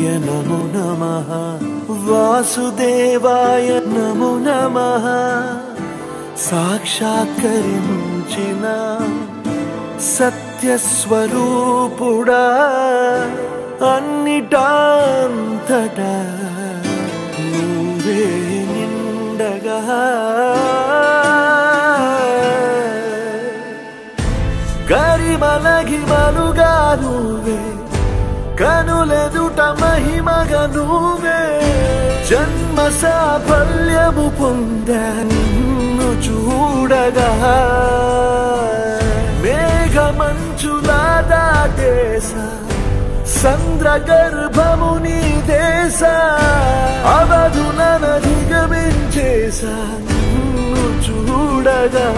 नमो नमः वासुदेवाय नमो नमः साक्षात्कరించిన సత్యస్వరూపుడా అన్నిటాంతటా నువ్వే నిండగా కరిమలగిమలుగా నువ్వే కనులెదుట మహిమగా నువ్వే జన్మ సాఫల్యము పొందా నిన్ను చూడగా మేఘమంచులా దాటేసా సంద్రగర్భము నీ దేశ అవధులను అధిగమించేసా నిన్ను చూడగా